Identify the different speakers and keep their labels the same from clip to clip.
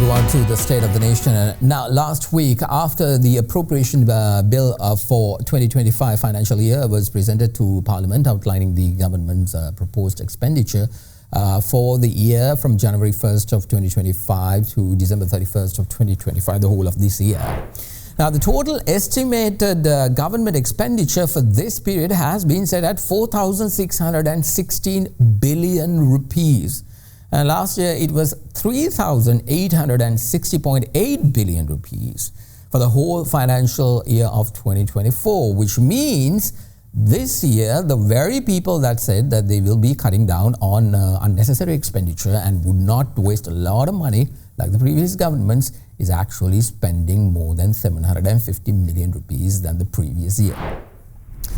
Speaker 1: move on to the state of the nation. Now, last week, after the appropriation bill for 2025 financial year was presented to Parliament, outlining the government's proposed expenditure for the year from January 1st of 2025 to December 31st of 2025, the whole of this year. Now, the total estimated government expenditure for this period has been set at 4,616 billion rupees. And last year, it was 3,860.8 billion rupees for the whole financial year of 2024, which means this year, the very people that said that they will be cutting down on unnecessary expenditure and would not waste a lot of money like the previous governments is actually spending more than 750 million rupees than the previous year.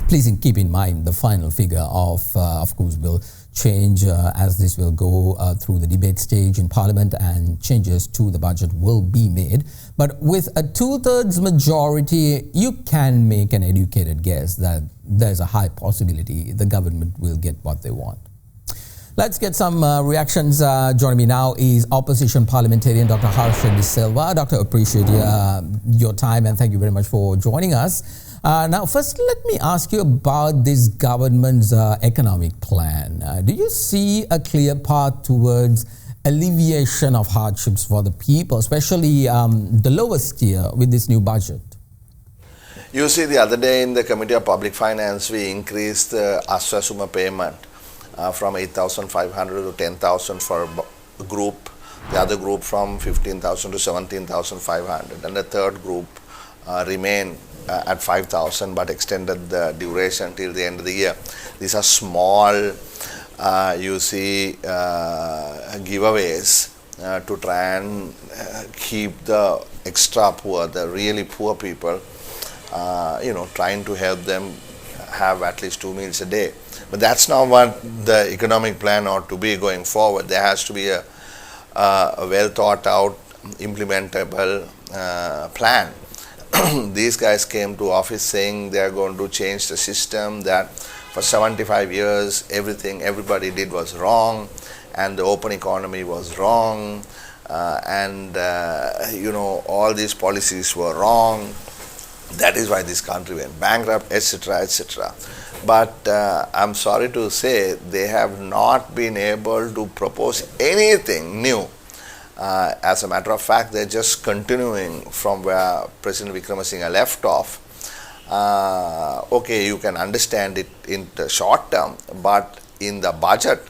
Speaker 1: Please keep in mind the final figure of course, will change as this will go through the debate stage in Parliament and changes to the budget will be made. But with a two-thirds majority, you can make an educated guess that there's a high possibility the government will get what they want. Let's get some reactions. Joining me now is Opposition Parliamentarian Dr. Harsha De Silva. Doctor, appreciate your time and thank you very much for joining us. Now, first, let me ask you about this government's economic plan. Do you see a clear path towards alleviation of hardships for the people, especially the lowest tier with this new budget?
Speaker 2: You see, the other day in the Committee of Public Finance, we increased the Aswasuma payment from 8,500 to 10,000 for a group, the other group from 15,000 to 17,500, and the third group remained at 5,000 but extended the duration till the end of the year. These are small, you see, giveaways to try and keep the extra poor, the really poor people, trying to help them have at least 2 meals a day. But that's not what the economic plan ought to be going forward. There has to be a well thought out, implementable plan. These guys came to office saying they are going to change the system, that for 75 years everybody did was wrong and the open economy was wrong all these policies were wrong. That is why this country went bankrupt, etc., etc. But I'm sorry to say they have not been able to propose anything new. As a matter of fact, they're just continuing from where President Wickremesinghe left off. Okay, you can understand it in the short term, but in the budget,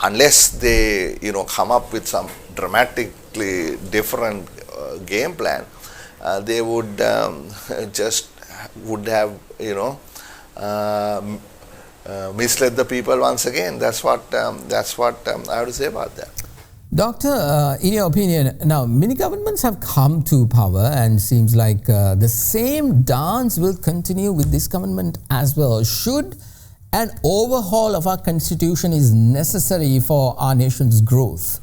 Speaker 2: unless they come up with some dramatically different game plan, they would have misled the people once again. That's what I have to say about that.
Speaker 1: Doctor, in your opinion, now many governments have come to power and seems like the same dance will continue with this government as well. Should an overhaul of our constitution is necessary for our nation's growth?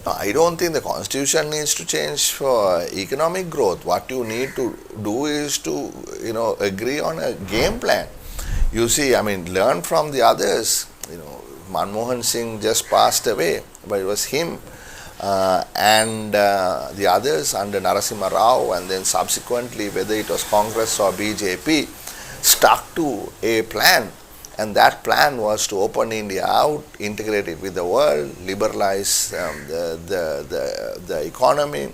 Speaker 2: No, I don't think the constitution needs to change for economic growth. What you need to do is to agree on a game plan. You see, learn from the others. Manmohan Singh just passed away, but it was him and the others under Narasimha Rao, and then subsequently whether it was Congress or BJP, stuck to a plan, and that plan was to open India out, integrate it with the world, liberalize the economy,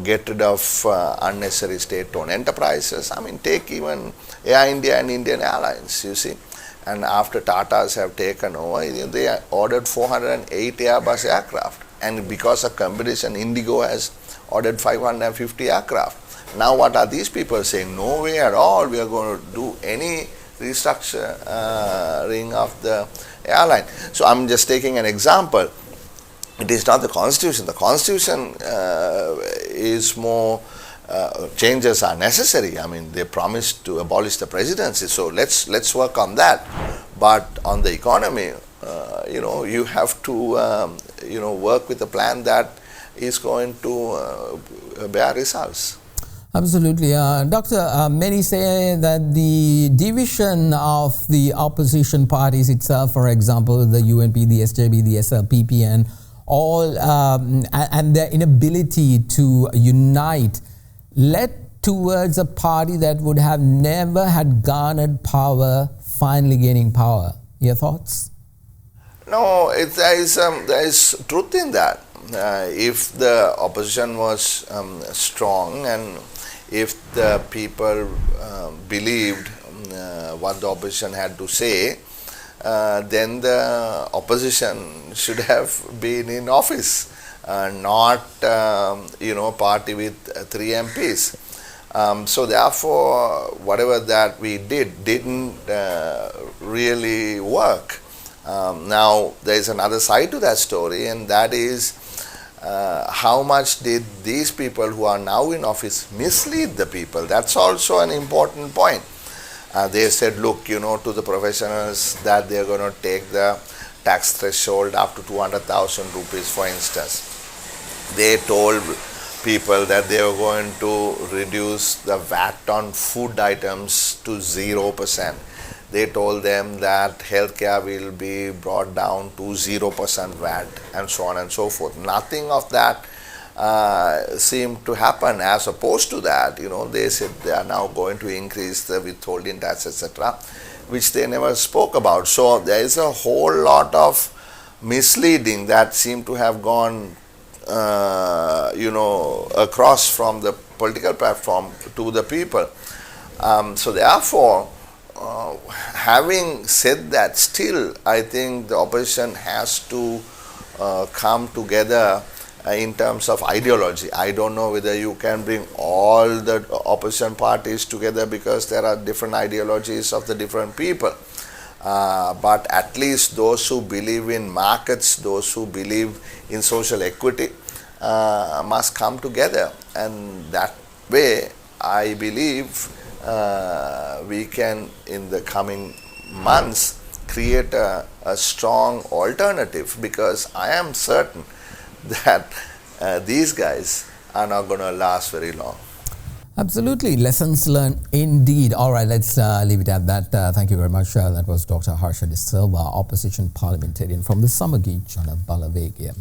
Speaker 2: get rid of unnecessary state-owned enterprises. Take even Air India and Indian Airlines, you see. And after Tatas have taken over, they ordered 408 Airbus aircraft. And because of competition, Indigo has ordered 550 aircraft. Now what are these people saying? No way at all we are going to do any restructuring of the airline. So I'm just taking an example. It is not the constitution. The constitution is more... changes are necessary. They promised to abolish the presidency, so let's work on that. But on the economy, you have to work with a plan that is going to bear results.
Speaker 1: Absolutely. Doctor, many say that the division of the opposition parties itself, for example, the UNP, the SJB, the SLPP and all and their inability to unite led towards a party that would have never had garnered power finally gaining power. Your thoughts?
Speaker 2: No, there is truth in that. If the opposition was strong and if the people believed what the opposition had to say, then the opposition should have been in office, not party with 3 MPs. So therefore, whatever that we didn't really work. Now there is another side to that story, and that is how much did these people who are now in office mislead the people? That's also an important point. They said, look, to the professionals that they are going to take the tax threshold up to 200,000 rupees, for instance. They told people that they were going to reduce the VAT on food items to 0%. They told them that healthcare will be brought down to 0% VAT and so on and so forth. Nothing of that seemed to happen. As opposed to that, they said they are now going to increase the withholding tax, etc., which they never spoke about. So there is a whole lot of misleading that seemed to have gone across from the political platform to the people. So therefore, having said that, still I think the opposition has to come together in terms of ideology. I don't know whether you can bring all the opposition parties together because there are different ideologies of the different people. But at least those who believe in markets, those who believe in social equity must come together, and that way I believe we can in the coming months create a strong alternative, because I am certain that these guys are not going to last very long.
Speaker 1: Absolutely. Lessons learned indeed. All right, let's leave it at that. Thank you very much. That was Dr. Harsha De Silva, opposition parliamentarian from the Mahieash Johnney.